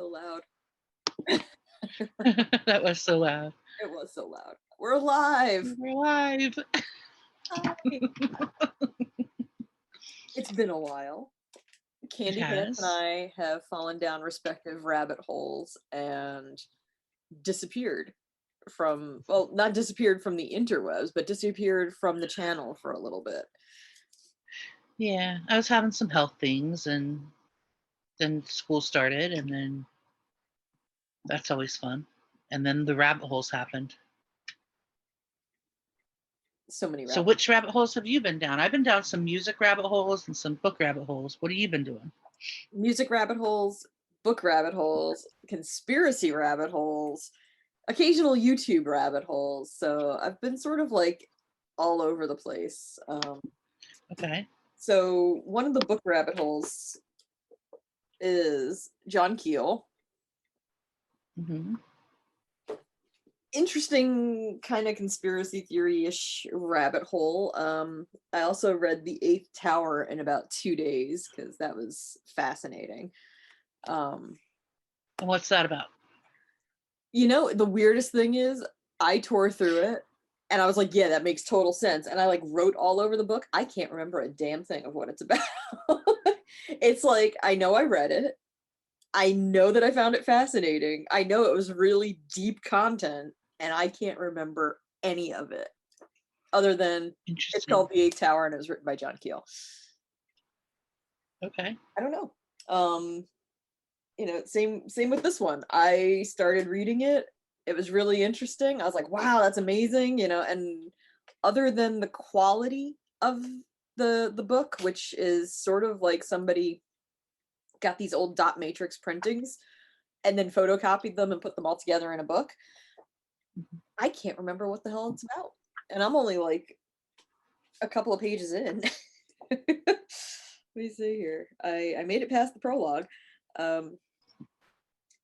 loud. That was so loud. It was so loud. We're alive. We're alive. Hi. It's been a while. It Candy Pants and has. I have fallen down respective rabbit holes and disappeared from, well, not disappeared from the interwebs, but disappeared from the channel for a little bit. Yeah, I was having some health things, and then school started, and then that's always fun. And then the rabbit holes happened. So many So rabbit which rabbit holes have you been down? I've been down some music rabbit holes and some book rabbit holes. What have you been doing? music rabbit holes, book rabbit holes, conspiracy rabbit holes, occasional YouTube rabbit holes. So I've been sort of like all over the place. Okay. So one of the book rabbit holes is John Keel. Mm-hmm. Interesting kind of conspiracy theory-ish rabbit hole. I also read The Eighth Tower in about 2 days because that was fascinating. And what's that about? The weirdest thing is I tore through it and I was like, yeah, that makes total sense. And I like wrote all over the book. I can't remember a damn thing of what it's about. It's like, I know I read it. I know that I found it fascinating. I know it was really deep content, and I can't remember any of it other than it's called The Eighth Tower and it was written by John Keel. Okay. I don't know. Same with this one. I started reading it. It was really interesting. I was like, wow, that's amazing, and other than the quality of the book, which is sort of like somebody got these old dot matrix printings and then photocopied them and put them all together in a book. I can't remember what the hell it's about. And I'm only like a couple of pages in. Let me see here. I made it past the prologue.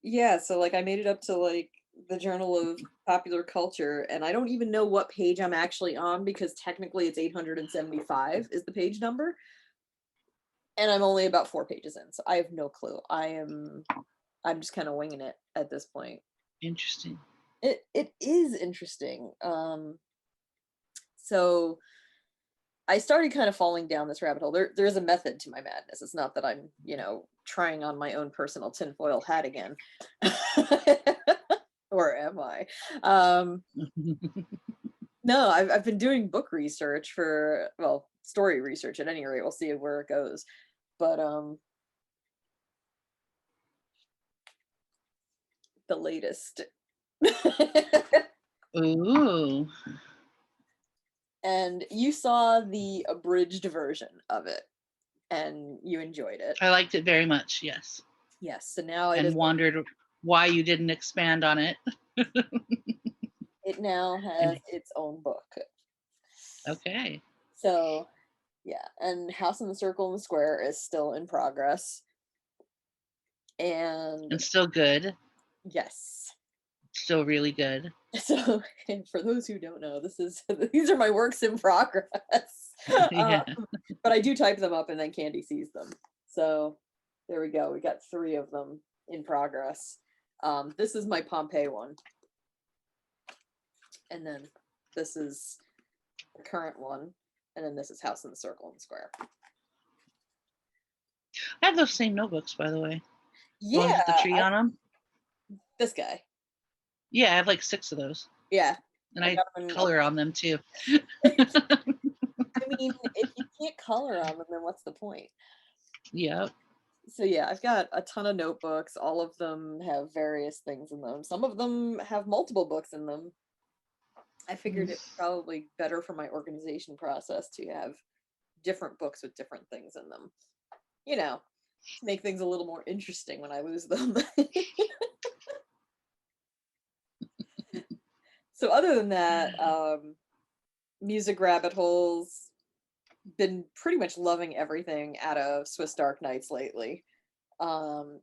Yeah, so like I made it up to like the Journal of Popular Culture, and I don't even know what page I'm actually on because technically it's 875 is the page number. And I'm only about 4 pages in, so I have no clue. I'm just kind of winging it at this point. Interesting. It is interesting. So I started kind of falling down this rabbit hole. There is a method to my madness. It's not that I'm, trying on my own personal tinfoil hat again. Or am I? No, I've been doing book research for, well, story research at any rate. We'll see where it goes. But the latest. Ooh. And you saw the abridged version of it and you enjoyed it. I liked it very much, yes. Yes, so now it and is wondered why you didn't expand on it. It now has its own book. Okay. So, yeah, and House in the Circle and the Square is still in progress. And still good. Yes. Still really good. So, for those who don't know, these are my works in progress. Yeah. But I do type them up and then Candy sees them. So, there we go. We got 3 of them in progress. This is my Pompeii one. And then this is the current one. And then this is House in the Circle and the Square. I have those same notebooks, by the way. Yeah. The ones with the tree on them. This guy. Yeah, I have like 6 of those. Yeah. And I color on them too. I mean, if you can't color on them, then what's the point? Yep. So yeah, I've got a ton of notebooks. All of them have various things in them. Some of them have multiple books in them. I figured it's probably better for my organization process to have different books with different things in them. To make things a little more interesting when I lose them. So other than that, music rabbit holes, been pretty much loving everything out of Swiss Dark Nights lately.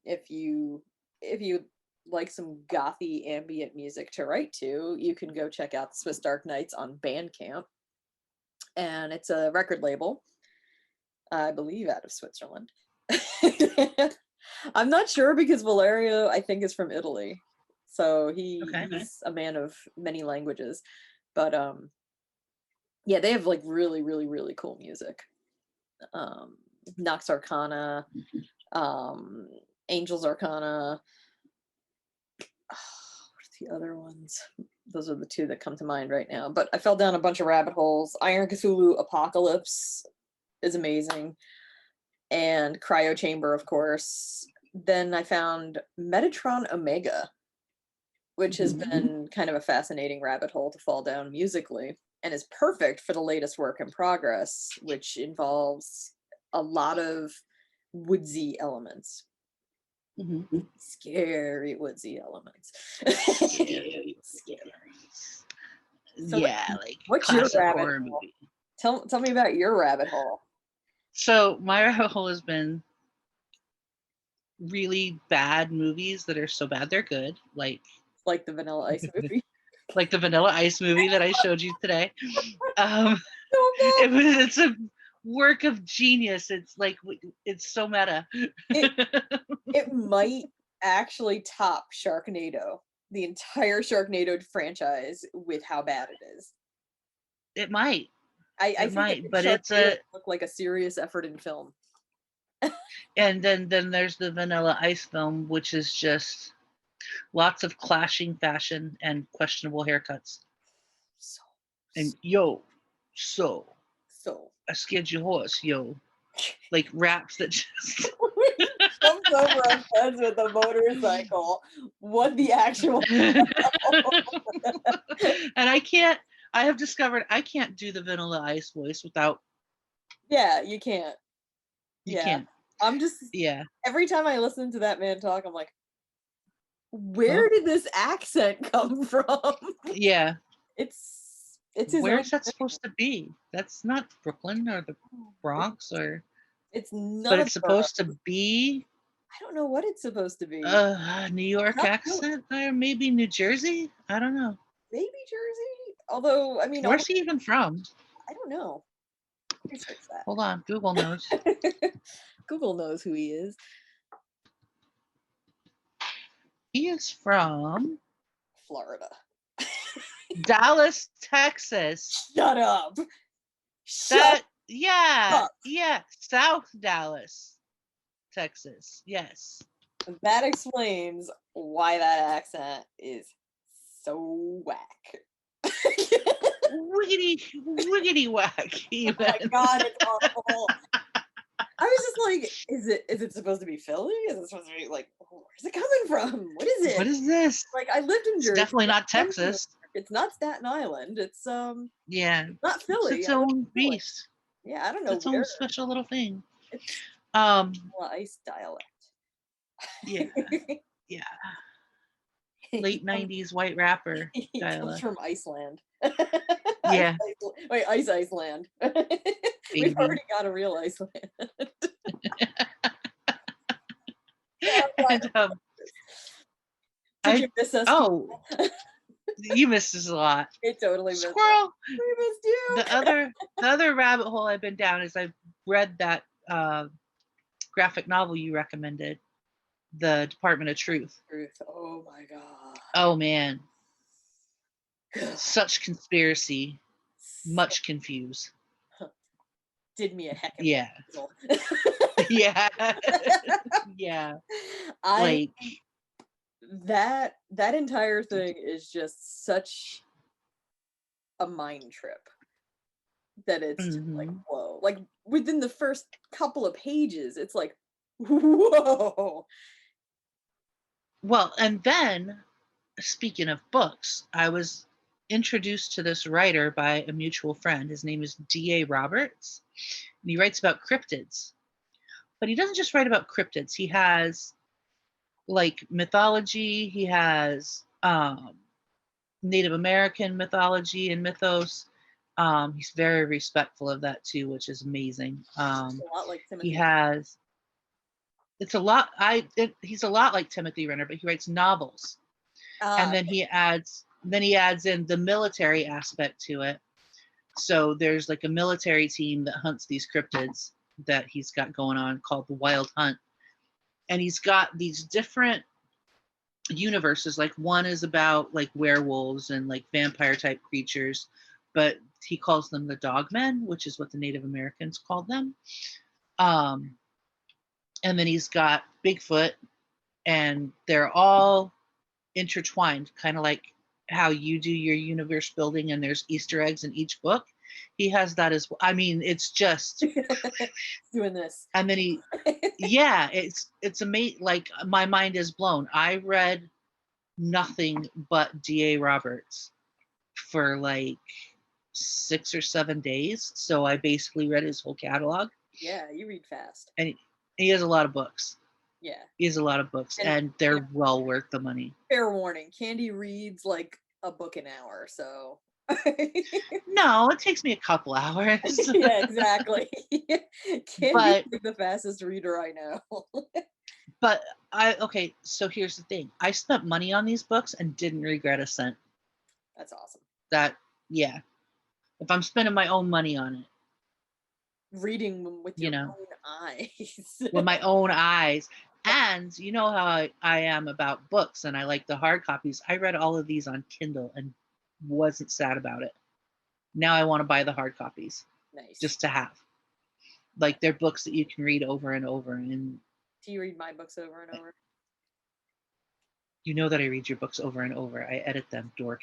If you like some gothy ambient music to write to, you can go check out the Swiss Dark Nights on Bandcamp. And it's a record label, I believe out of Switzerland. I'm not sure because Valerio, I think, is from Italy. So Okay. he's a man of many languages. But yeah, they have like really, really, really cool music. Nox Arcana, um, Angels Arcana. What's the other ones? Those are the two that come to mind right now. But I fell down a bunch of rabbit holes. Iron Cthulhu Apocalypse is amazing. And Cryo Chamber, of course. Then I found Metatron Omega, which has been kind of a fascinating rabbit hole to fall down musically and is perfect for the latest work in progress, which involves a lot of woodsy elements. Scary woodsy elements. Scary. So Yeah, like what's your classic rabbit horror hole? movie. Tell me about your rabbit hole. So my rabbit hole has been really bad movies that are so bad they're good, like The Vanilla Ice movie. like the Vanilla Ice movie that I showed you today. So bad. It's a work of genius. It's like it's so meta. It might actually top Sharknado, the entire Sharknado franchise, with how bad it is. It might. I It think might, but Sharknado it's a look like a serious effort in film. and then there's the Vanilla Ice film, which is just lots of clashing fashion and questionable haircuts. So And so so I scared your horse, yo. Like raps that just jumps over a fence with a motorcycle. What the actual and I have discovered I can't do the Vanilla Ice voice without Yeah, you can't. you Yeah. can't. I'm just Yeah. every time I listen to that man talk, I'm like, where did this accent come from? Yeah. It's his Where own is that thing. supposed to be? That's not Brooklyn or the Bronx or It's but none of it's the boroughs. supposed to be I don't know what it's supposed to be. New York Not Philly. accent or maybe New Jersey? I don't know. Maybe Jersey. Although, I mean, Where's he even from? I don't know. Research Hold on, Google knows. that. Google knows who he is. He is from Florida. Dallas, Texas. Shut up. That Shut yeah, up. yeah, South Dallas, Texas. Yes. That explains why that accent is so whack. Wiggity whack even. Oh my god, it's awful. I was just like, is it supposed to be Philly? Is it supposed to be like, where's it coming from? What is it? What is this? Like, I lived in It's Jersey. definitely not Texas. It's not Staten Island. It's Yeah. not Philly. It's its own beast. Yeah, I don't It's know its where. own special little thing. It's Um ice dialect. yeah. Yeah. Late 90s white rapper He comes dialect. from Iceland. Yeah. Wait, Iceland. We've Baby. already got a real Iceland. And, Did you miss us? you missed us a lot. I totally missed Squirrel. us. We missed you. The other rabbit hole I've been down is I've read that graphic novel you recommended, The Department of Truth. Oh my god. Oh man. Such conspiracy. Much confused. Did me a heck of Yeah. Yeah. Yeah. Like that entire thing is just such a mind trip that it's just like, whoa. Like within the first couple of pages, it's like, whoa. Well, and then speaking of books, I was introduced to this writer by a mutual friend. His name is D.A. Roberts, and he writes about cryptids. But he doesn't just write about cryptids. He has like mythology. He has Native American mythology and mythos. He's very respectful of that too, which is amazing. A lot like Timothy. He has. It's a lot. He's a lot like Timothy Renner, but he writes novels, and then he adds in the military aspect to it. So there's like a military team that hunts these cryptids that he's got going on called the Wild Hunt, and he's got these different universes. Like one is about like werewolves and like vampire type creatures, but he calls them the dogmen, which is what the Native Americans called them. Um, and then he's got Bigfoot, and they're all intertwined, kind of like how you do your universe building and there's Easter eggs in each book. He has that as well. I mean, it's just doing this. and then yeah, it's amazing. Like my mind is blown. I read nothing but D.A. Roberts for like 6 or 7 days. So I basically read his whole catalog. Yeah, you read fast. And he has a lot of books. Yeah. He has a lot of books, and they're well worth the money. Fair warning, Candi reads like a book an hour, so. No, it takes me a couple hours. Yeah, exactly. Candy's like the fastest reader I know. But okay, so here's the thing. I spent money on these books and didn't regret a cent. That's awesome. Yeah. If I'm spending my own money on it. Reading them with your own eyes. With my own eyes. And you know how I am about books, and I like the hard copies. I read all of these on Kindle and wasn't sad about it. Now I want to buy the hard copies. Nice. Just to have. Like they're books that you can read over and over. And do you read my books over and over? You know that I read your books over and over. I edit them, dork.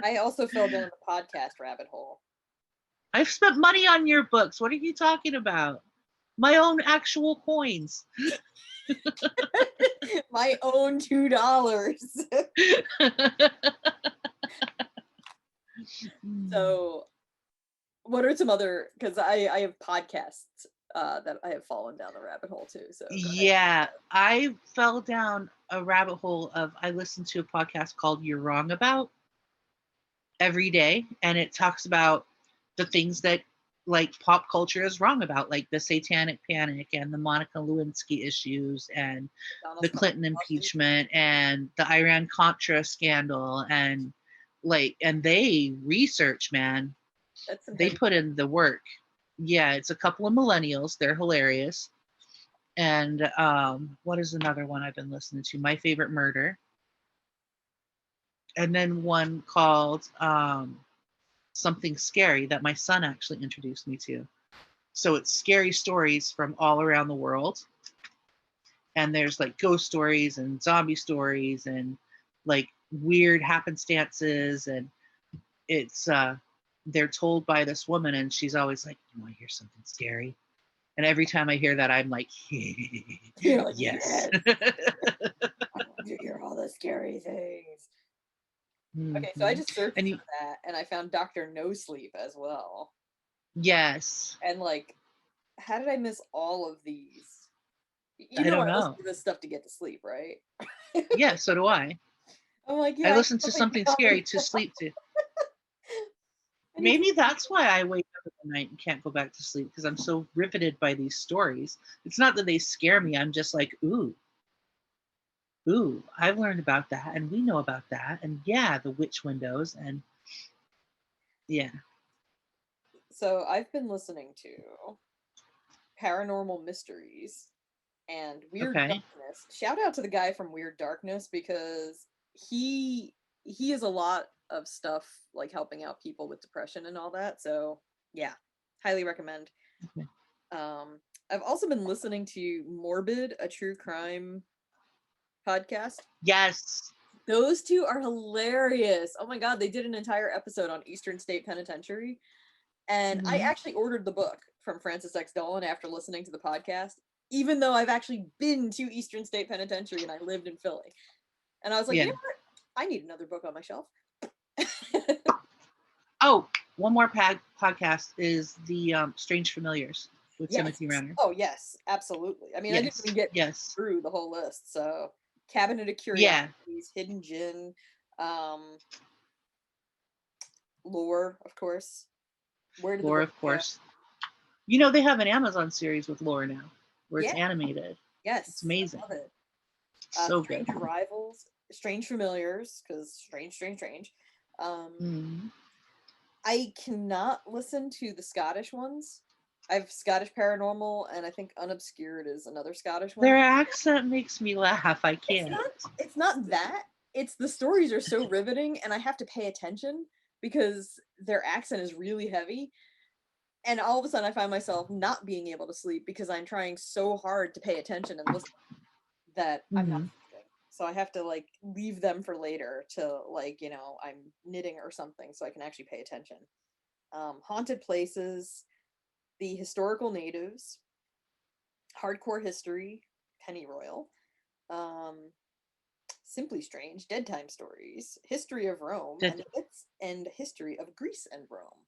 I also fell down the podcast rabbit hole. I've spent money on your books. What are you talking about? My own actual coins. My own $2. So, what are some other? Because I have podcasts that I have fallen down the rabbit hole too. So yeah, I fell down a rabbit hole of I listened to a podcast called "You're Wrong About" every day, and it talks about the things that like pop culture is wrong about, like the Satanic Panic and the Monica Lewinsky issues and the Clinton impeachment and the Iran-Contra scandal, and they research, man. They put in the work. Yeah, it's a couple of millennials. They're hilarious. And what is another one I've been listening to? My Favorite Murder. And then one called Something Scary that my son actually introduced me to. So it's scary stories from all around the world. And there's like ghost stories and zombie stories and like weird happenstances. And it's they're told by this woman, and she's always like, "You want to hear something scary?" And every time I hear that, I'm like, yes. I want to hear all the scary things. Mm-hmm. Okay, so I just searched for that, and I found Dr. No Sleep as well. Yes. And like, how did I miss all of these? I don't know. Listen to this stuff to get to sleep, right? Yeah, so do I. I'm like, yeah. I listen to something scary to sleep to. Maybe that's why I wake up at the night and can't go back to sleep, because I'm so riveted by these stories. It's not that they scare me. I'm just like, ooh, I've learned about that, and we know about that, and yeah, the witch windows, and yeah. So I've been listening to Paranormal Mysteries and Weird Darkness. Shout out to the guy from Weird Darkness, because he is a lot of stuff like helping out people with depression and all that. So yeah, highly recommend. Okay. I've also been listening to Morbid, a true crime podcast. Yes. Those two are hilarious. Oh my god, they did an entire episode on Eastern State Penitentiary. And I actually ordered the book from Francis X. Dolan after listening to the podcast, even though I've actually been to Eastern State Penitentiary and I lived in Philly. And I was like, you know what? I need another book on my shelf. Oh, one more podcast is the Strange Familiars with Timothy Renner. Oh, yes, absolutely. I mean, I didn't even get through the whole list. So, Cabinet of Curiosities, Hidden Djinn, Lore, of course. Lore, of course. You know, they have an Amazon series with Lore now, where it's animated. Yes. It's amazing. I love it. So Strange good. Arrivals, Strange Familiars, because strange. I cannot listen to the Scottish ones I have Scottish Paranormal, and I think Unobscured is another Scottish one. Their accent makes me laugh. I can't. It's not that. It's the stories are so riveting, and I have to pay attention because their accent is really heavy. And all of a sudden, I find myself not being able to sleep because I'm trying so hard to pay attention and listen that I'm not Mhm. sleeping. So I have to like leave them for later to like, I'm knitting or something so I can actually pay attention. Haunted places, the historical natives, hardcore history, pennyroyal, um, simply strange, dead time stories, history of Rome, and Did, it's and history of Greece and Rome.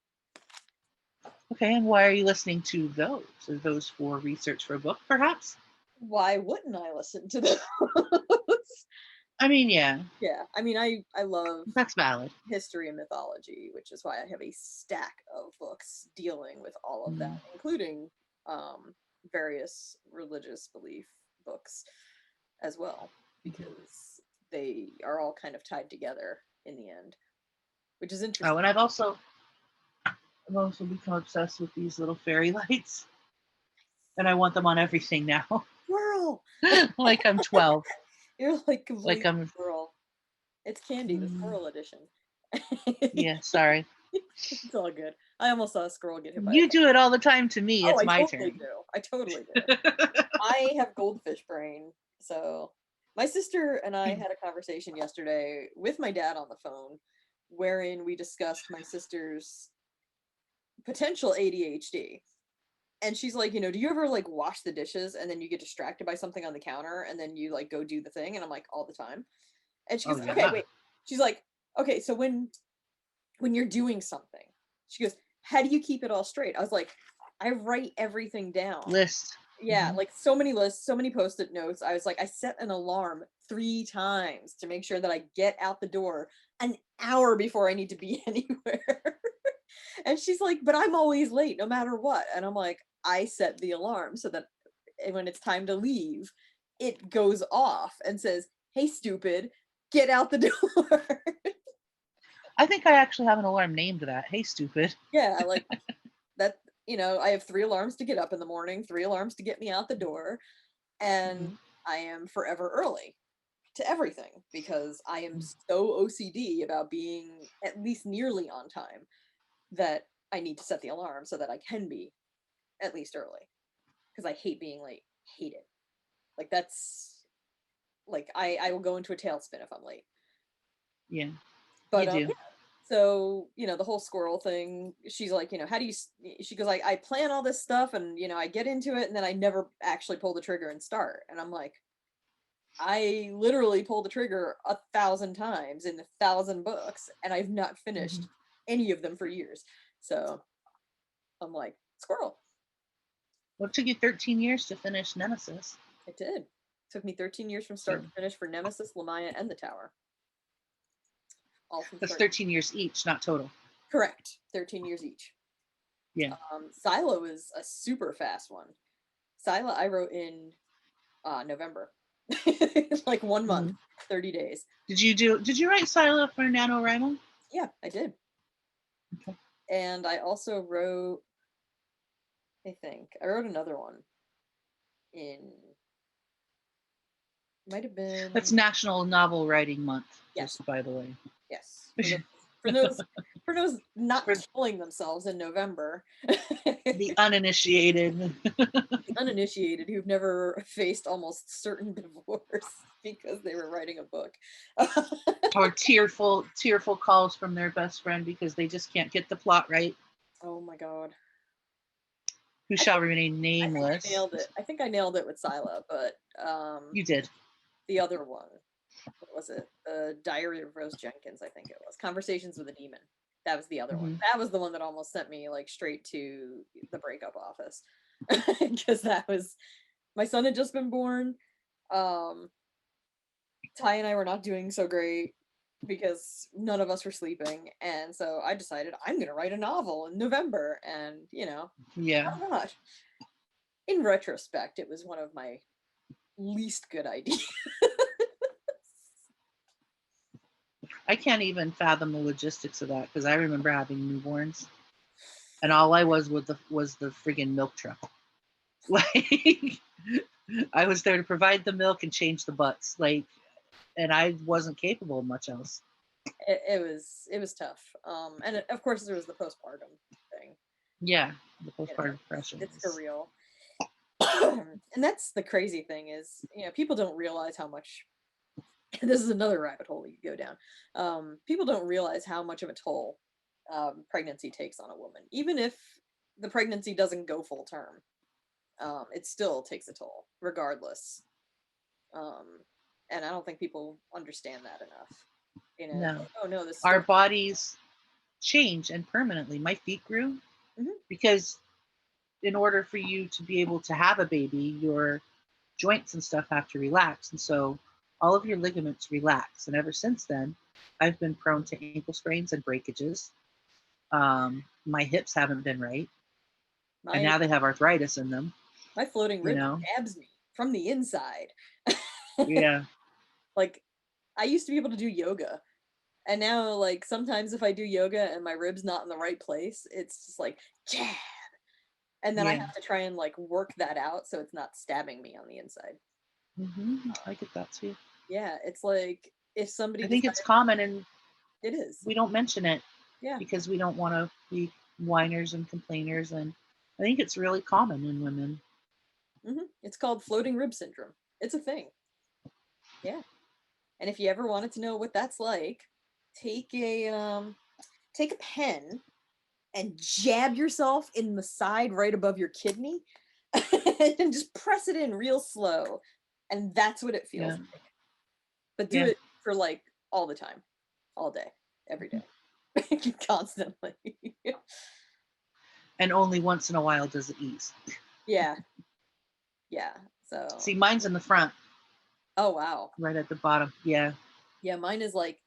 okay, and why are you listening to those? Are those for research for a book, perhaps? Why wouldn't I listen to those? I mean, yeah, Yeah, I mean, I love that's valid. history and mythology, which is why I have a stack of books dealing with all of Mm. that, including various religious belief books as well, because they are all kind of tied together in the end, which is Oh, interesting. and I've also become obsessed with these little fairy lights, and I want them on everything now. Squirrel! Like I'm 12. You're like Like complete I'm. squirrel. It's Candy, the Mm, squirrel edition. yeah, sorry. It's all good. I almost saw a squirrel get hit by a You car. do it all the time to me. Oh, It's I my totally turn. do. I totally do. I have goldfish brain. So my sister and I had a conversation yesterday with my dad on the phone wherein we discussed my sister's potential ADHD. And she's like, do you ever like wash the dishes and then you get distracted by something on the counter and then you like go do the thing? And I'm like, all the time. And she Oh goes, okay, yeah. wait. She's like, okay, so when you're doing something, she goes, how do you keep it all straight? I was like, I write everything down. List. Yeah, Mhm. like so many lists, so many post-it notes. I was like, I set an alarm 3 times to make sure that I get out the door an hour before I need to be anywhere. And she's like, but I'm always late no matter what. And I'm like, I set the alarm so that when it's time to leave, it goes off and says, hey, stupid, get out the door. I think I actually have an alarm named that. Hey, stupid. Yeah, like that, I have 3 alarms to get up in the morning, 3 alarms to get me out the door, and Mhm. I am forever early to everything because I am Mhm. so OCD about being at least nearly on time that I need to set the alarm so that I can be at least early because I hate being late. Hate it. Like that's like I will go into a tailspin if I'm late. Yeah, But you do. yeah. So, the whole squirrel thing, she's like, how do you she goes like I plan all this stuff and I get into it and then I never actually pull the trigger and start. And I'm like, I literally pulled the trigger 1,000 times in 1,000 books, and I've not Mhm. finished any of them for years. So I'm like, squirrel. Well, it took you 13 years to finish Nemesis. It did. Took me 13 years from So start to finish for Nemesis, Lamaya, and the Tower. All from that's start. 13 years each, not total. Correct. 13 years each. Yeah. Silo is a super fast one. Silo I wrote in November. Like 1 month, Mhm. 30 days. Did you write Silo for NaNoWriMo? Yeah, I did. Okay. And I also wrote, I wrote another one in might have That's been National Novel Writing Month, yes, just by the way. yes. For those not For killing themselves in November. the uninitiated. The uninitiated who've never faced almost certain divorce because they were writing a book. Or tearful calls from their best friend because they just can't get the plot right. Oh my god. Who I shall think remain I think I nameless. nailed it. I think I nailed it with Sila, but You did. the other one, what was it? The Diary of Rose Jenkins, I think it was. Conversations with a Demon. That was the other one. Hmm. That was the one that almost sent me like straight to the breakup office. Because that was my son had just been born. Um Ty and I were not doing so great because none of us were sleeping. And so I decided I'm gonna write a novel in November. And Yeah. why not? In retrospect, it was one of my least good ideas. I can't even fathom the logistics of that because I remember having newborns. and all I was with was the friggin' milk truck. Like, I was there to provide the milk and change the butts. Like, and I wasn't capable of much else. It was tough. And of course there was the postpartum thing. Yeah, the You know, postpartum depression. it's for real. And that's the crazy thing is, people don't realize how much. This is another rabbit hole you go down. People don't realize how much of a toll pregnancy takes on a woman, even if the pregnancy doesn't go full term. It still takes a toll, regardless. Um, and I don't think people understand that enough. It's No, like, oh no, this our stuff. bodies change and permanently. My feet grew Mhm. because in order for you to be able to have a baby, your joints and stuff have to relax. And so all of your ligaments relax. And ever since then, I've been prone to ankle sprains and breakages. My hips haven't been right. And My now they have arthritis in them, my floating you rib know? stabs me from the inside. Yeah. Like, I used to be able to do yoga, and now, like, sometimes if I do yoga and my rib's not in the right place, it's just like jab, and then I Yeah. have to try and like work that out so it's not stabbing me on the inside. I get that too. Yeah, it's like if I somebody think it's decided common and it is. we don't mention it Yeah. because we don't want to be whiners and complainers. And I think it's really common in women. It's called floating rib syndrome. It's a thing. Yeah. And if you ever wanted to know what that's like, take a pen and jab yourself in the side right above your kidney and just press it in real slow. And that's what it feels Yeah. like. But do Yeah. it for like all the time, all day, every day, constantly. And only once in a while does it ease. Yeah. Yeah. So, See, mine's in the front, oh, wow. right at the bottom. Yeah. Yeah. Mine is like,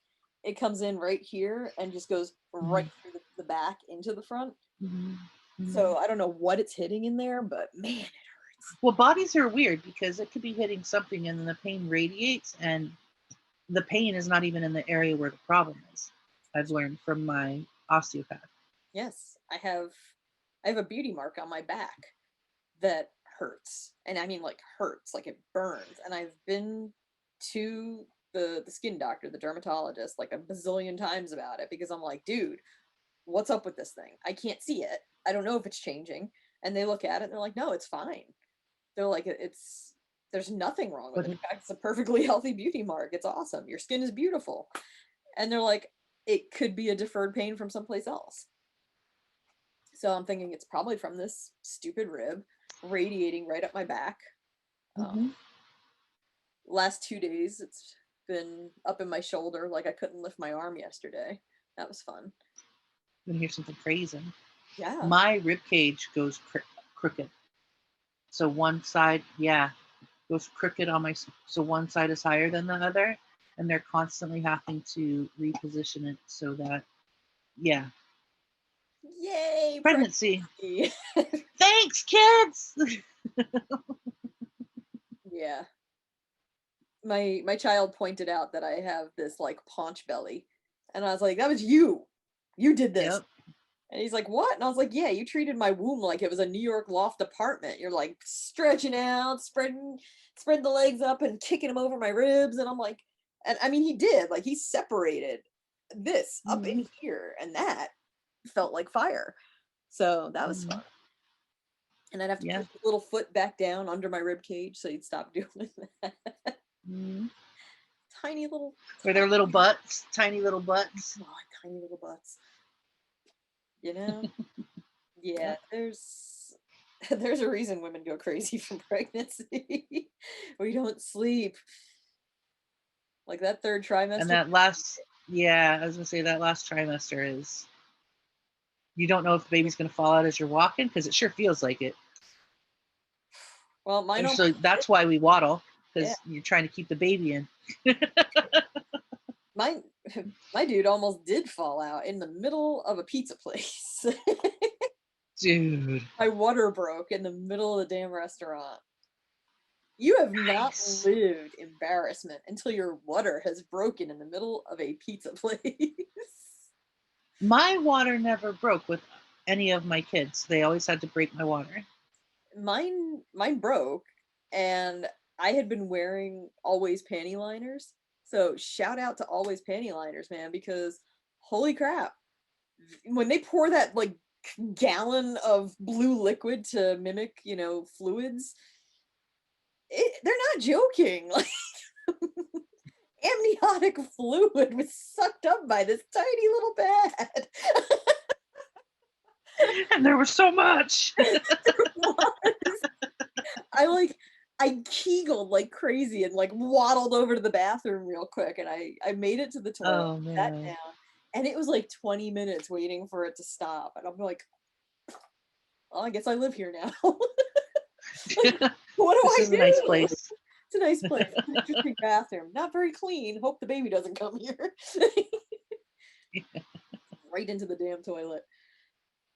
it comes in right here and just goes right Mhm. through the back into the front. Mhm. Mhm. So I don't know what it's hitting in there, but man, it hurts. Well, bodies are weird because it could be hitting something and then the pain radiates, and the pain is not even in the area where the problem is. I've learned from my osteopath. Yes, I have a beauty mark on my back that hurts. And I mean like hurts, like it burns. And I've been to the skin doctor, the dermatologist, like a bazillion times about it because I'm like, dude, what's up with this thing? I can't see it. I don't know if it's changing. And they look at it and they're like, no, it's fine. They're like, it's there's nothing wrong with But it. In fact, it's a perfectly healthy beauty mark. It's awesome. Your skin is beautiful. And they're like, it could be a deferred pain from someplace else. So I'm thinking it's probably from this stupid rib radiating right up my back. mm-hmm. Last 2 days, it's been up in my shoulder, like I couldn't lift my arm yesterday. That was fun. And here's something crazy. Yeah. My rib cage goes crooked. So one side, yeah, goes crooked on my. So one side is higher than the other, and they're constantly having to reposition it so that, yeah, Yay, pregnancy. pregnancy. Thanks, kids. Yeah. My child pointed out that I have this like paunch belly. And I was like, that was you. You did this. Yep. And he's like, what? And I was like, yeah, you treated my womb like it was a New York loft apartment. You're like stretching out, spreading the legs up and kicking them over my ribs. And I'm like, and I mean, he did. Like, he separated this up Mm-hmm. in here, and that felt like fire. So that was Mm-hmm. fun. And I'd have to Yeah. push his little foot back down under my rib cage so he'd stop doing that. Mm-hmm. Tiny little, Or their little butts, tiny little butts. oh, tiny little butts. You know? Yeah, Yep. there's a reason women go crazy from pregnancy. We don't sleep. Like that third And trimester. that last, yeah, I was gonna say that last trimester is, you don't know if the baby's gonna fall out as you're walking because it sure feels like it. Well, mine So almost did. that's why we waddle, Yeah, because you're trying to keep the baby in. mine, my dude almost did fall out in the middle of a pizza place. Dude, My water broke in the middle of the damn restaurant. You have not nice. lived embarrassment until your water has broken in the middle of a pizza place. My water never broke with any of my kids. They always had to break my water. Mine broke, and I had been wearing Always panty liners. So shout out to Always panty liners, man, because holy crap, when they pour that like gallon of blue liquid to mimic, fluids, they're not joking. Like amniotic fluid was sucked up by this tiny little pad. And there was so much. I kegeled like crazy and like waddled over to the bathroom real quick, and I made it to the toilet, Oh sat man. down, and it was like 20 minutes waiting for it to stop. And I'm like, well, I guess I live here now. Like, what do This I is do? a nice place. It's a nice place. It's an interesting bathroom. Not very clean. Hope the baby doesn't come here. Right into the damn toilet.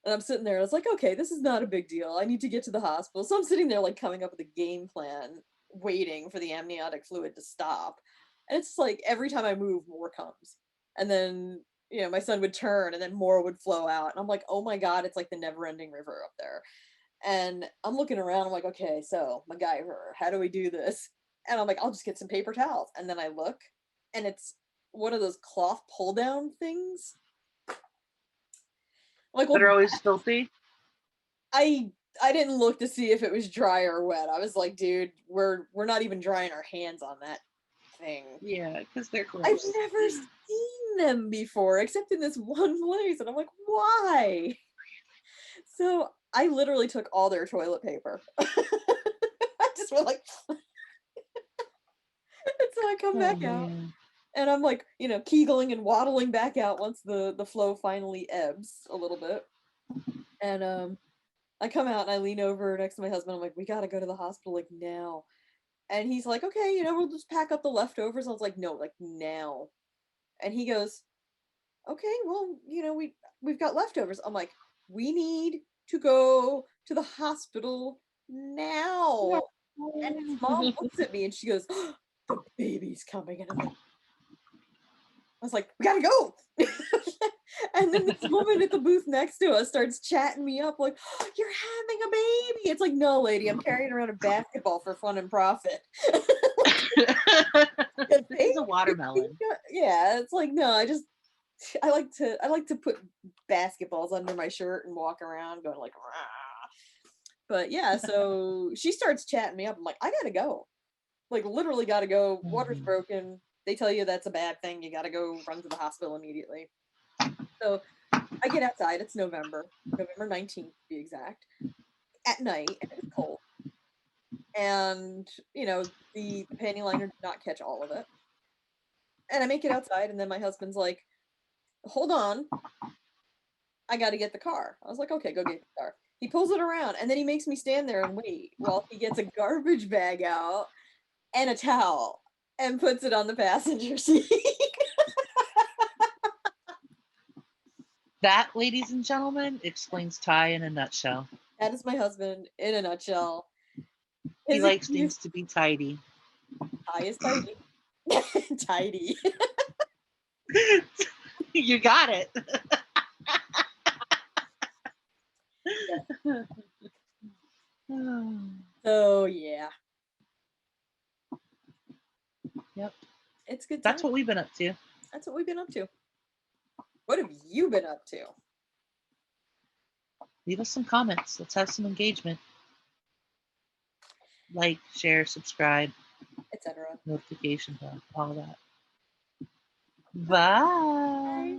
And I'm sitting there, I was like, okay, this is not a big deal. I need to get to the hospital. So I'm sitting there, like, coming up with a game plan, waiting for the amniotic fluid to stop. And it's like every time I move, more comes. And then, my son would turn and then more would flow out. And I'm like, oh my God, it's like the never ending river up there. And I'm looking around, I'm like, okay, so MacGyver, how do we do this? And I'm like, I'll just get some paper towels. And then I look, and it's one of those cloth pull down things. I'm like, That are well, always filthy. I didn't look to see if it was dry or wet. I was like, dude, we're not even drying our hands on that thing. Yeah, because they're gross. I've never seen them before, except in this one place, and I'm like, why? So I literally took all their toilet paper. I just went like, and so I come back out, Man. and I'm like, kegeling and waddling back out once the flow finally ebbs a little bit, and I come out and I lean over next to my husband. I'm like, we gotta go to the hospital like now. And he's like, okay, we'll just pack up the leftovers. I was like, no, like now. And he goes, okay, well, we've got leftovers. I'm like, we need to go to the hospital now. And his mom looks at me and she goes, oh, the baby's coming. And I was like, we gotta go. And then this woman at the booth next to us starts chatting me up like, oh, you're having a baby. It's like, no, lady, I'm carrying around a basketball for fun and profit. This is a watermelon. Yeah, it's like, no, I like to put basketballs under my shirt and walk around going like, rah. But yeah, so she starts chatting me up. I'm like, I gotta go. Like literally gotta go. Water's broken. They tell you that's a bad thing. You gotta go run to the hospital immediately. So I get outside. It's November 19th to be exact, at night, and it's cold. And the panty liner did not catch all of it. And I make it outside, and then my husband's like, hold on, I got to get the car. I was like, okay, go get the car. He pulls it around, and then he makes me stand there and wait while he gets a garbage bag out and a towel and puts it on the passenger seat. That, ladies and gentlemen, explains Ty in a nutshell. That is my husband in a nutshell. He likes things to be tidy. Ty is tidy. Tidy. You got it. So yeah. Yep. It's good. That's what we've been up to. That's what we've been up to. What have you been up to? Leave us some comments. Let's have some engagement. Like, share, subscribe, etc. notification bell, all that. Bye.